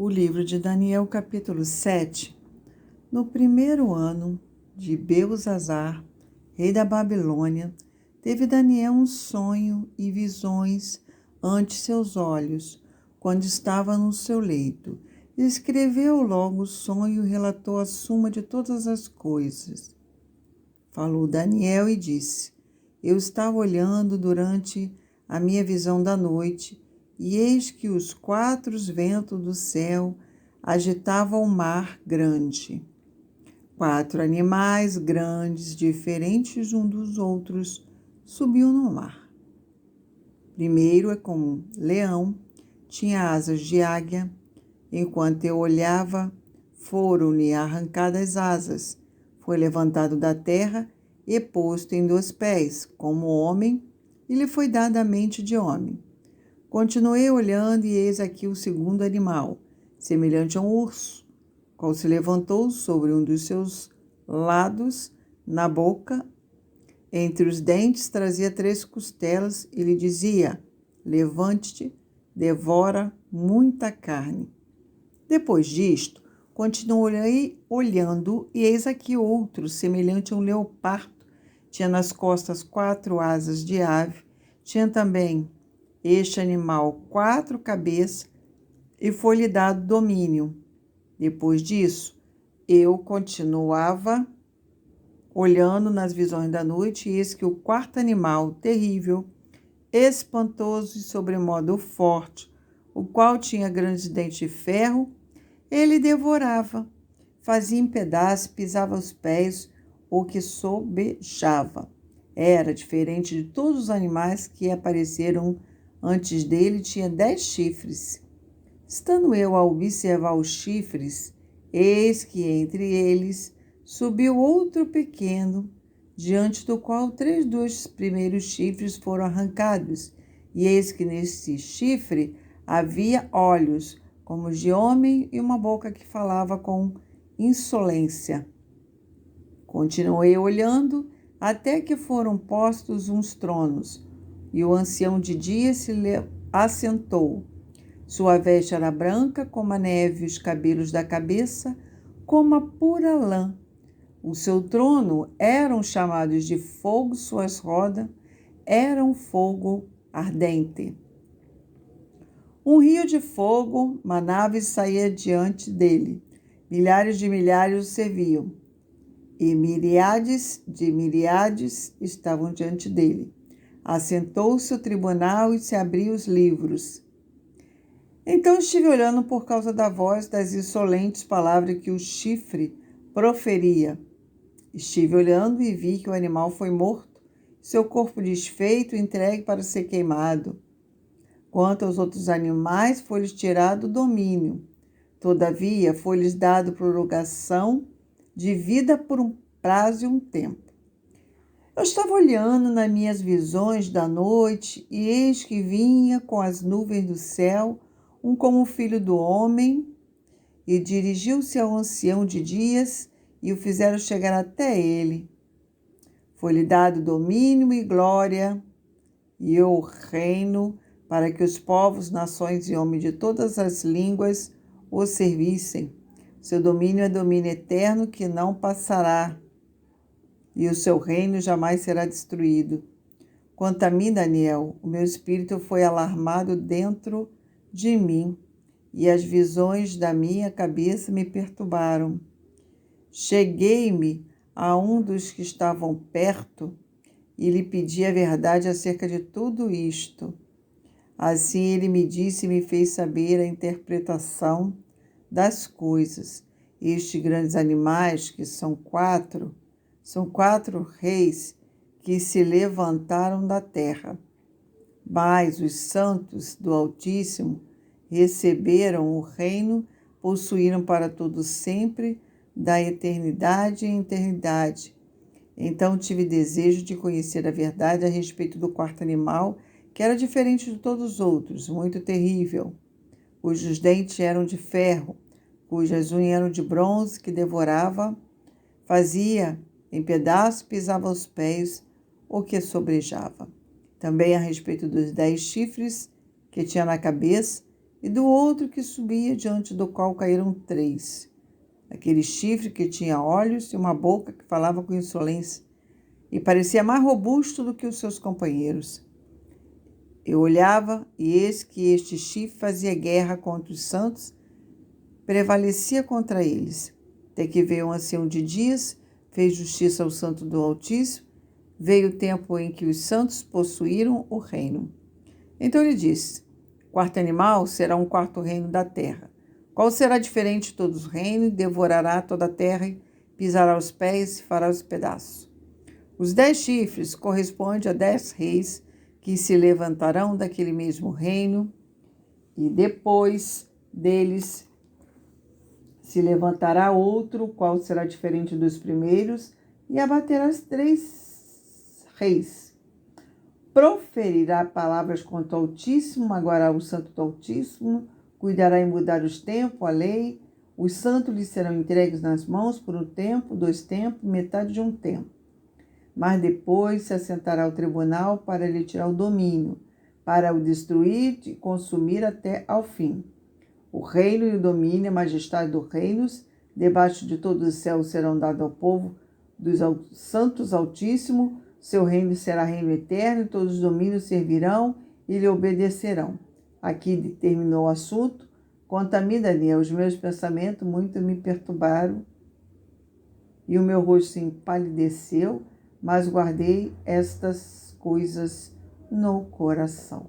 O livro de Daniel, capítulo 7. No primeiro ano de Belzazar, rei da Babilônia, teve Daniel um sonho e visões ante seus olhos, quando estava no seu leito. Escreveu logo o sonho e relatou a suma de todas as coisas. Falou Daniel e disse: Eu estava olhando durante a minha visão da noite, e eis que os quatro ventos do céu agitavam o mar grande. 4 animais grandes, diferentes uns dos outros, subiam no mar. Primeiro é como leão, tinha asas de águia. Enquanto eu olhava, foram-lhe arrancadas asas. Foi levantado da terra e posto em 2 pés, como homem, e lhe foi dada a mente de homem. Continuei olhando, e eis aqui o segundo animal, semelhante a um urso, qual se levantou sobre um dos seus lados, na boca, entre os dentes trazia 3 costelas, e lhe dizia: Levante-te, devora muita carne. Depois disto, continuei olhando, e eis aqui outro, semelhante a um leopardo. Tinha nas costas 4 asas de ave, tinha também este animal 4 cabeças, e foi-lhe dado domínio. Depois disso, eu continuava olhando nas visões da noite, e eis que o 4º animal, terrível, espantoso e sobremodo forte, o qual tinha grandes dentes de ferro, ele devorava, fazia em pedaços, pisava os pés, o que sobejava. Era diferente de todos os animais que apareceram antes dele, tinha 10 chifres. Estando eu a observar os chifres, eis que entre eles subiu outro pequeno, diante do qual 3 dos primeiros chifres foram arrancados, e eis que nesse chifre havia olhos, como de homem, e uma boca que falava com insolência. Continuei olhando, até que foram postos uns tronos, e o ancião de dia se assentou. Sua veste era branca como a neve, os cabelos da cabeça como a pura lã. O seu trono eram chamados de fogo, suas rodas eram fogo ardente. Um rio de fogo manava e saía diante dele. Milhares de milhares o serviam, e miríades de miríades estavam diante dele. Assentou-se o tribunal e se abriu os livros. Então estive olhando por causa da voz das insolentes palavras que o chifre proferia. Estive olhando e vi que o animal foi morto, seu corpo desfeito, entregue para ser queimado. Quanto aos outros animais, foi-lhes tirado o domínio. Todavia, foi-lhes dado prorrogação de vida por um prazo e um tempo. Eu estava olhando nas minhas visões da noite, e eis que vinha com as nuvens do céu um como filho do homem, e dirigiu-se ao ancião de dias, e o fizeram chegar até ele. Foi-lhe dado domínio e glória, e o reino, para que os povos, nações e homens de todas as línguas o servissem. Seu domínio é domínio eterno que não passará, e o seu reino jamais será destruído. Quanto a mim, Daniel, o meu espírito foi alarmado dentro de mim, e as visões da minha cabeça me perturbaram. Cheguei-me a um dos que estavam perto e lhe pedi a verdade acerca de tudo isto. Assim ele me disse e me fez saber a interpretação das coisas. Estes grandes animais, que são 4 reis que se levantaram da terra. Mas os santos do Altíssimo receberam o reino, possuíram para todo sempre, da eternidade em eternidade. Então tive desejo de conhecer a verdade a respeito do 4º animal, que era diferente de todos os outros, muito terrível, cujos dentes eram de ferro, cujas unhas eram de bronze, que devorava, fazia em pedaços, pisava os pés, o que sobrejava. Também a respeito dos 10 chifres que tinha na cabeça, e do outro que subia, diante do qual caíram 3. Aquele chifre que tinha olhos e uma boca que falava com insolência, e parecia mais robusto do que os seus companheiros. Eu olhava, e eis que este chifre fazia guerra contra os santos, prevalecia contra eles. Até que veio um ancião de dias, fez justiça ao santo do Altíssimo, veio o tempo em que os santos possuíram o reino. Então ele disse: quarto animal será um quarto reino da terra, qual será diferente de todos os reinos, devorará toda a terra, pisará os pés e fará os pedaços. Os 10 chifres correspondem a 10 reis que se levantarão daquele mesmo reino, e depois deles se levantará outro, qual será diferente dos primeiros, e abaterá os 3 reis. Proferirá palavras contra o Altíssimo, magoará o santo do Altíssimo, cuidará em mudar os tempos, a lei. Os santos lhe serão entregues nas mãos por um tempo, 2 tempos, metade de um tempo. Mas depois se assentará ao tribunal para lhe tirar o domínio, para o destruir e consumir até ao fim. O reino e o domínio, a majestade dos reinos, debaixo de todos os céus serão dados ao povo dos santos Altíssimo. Seu reino será reino eterno, e todos os domínios servirão e lhe obedecerão. Aqui terminou o assunto. Quanto a mim, Daniel, os meus pensamentos muito me perturbaram e o meu rosto se empalideceu, mas guardei estas coisas no coração.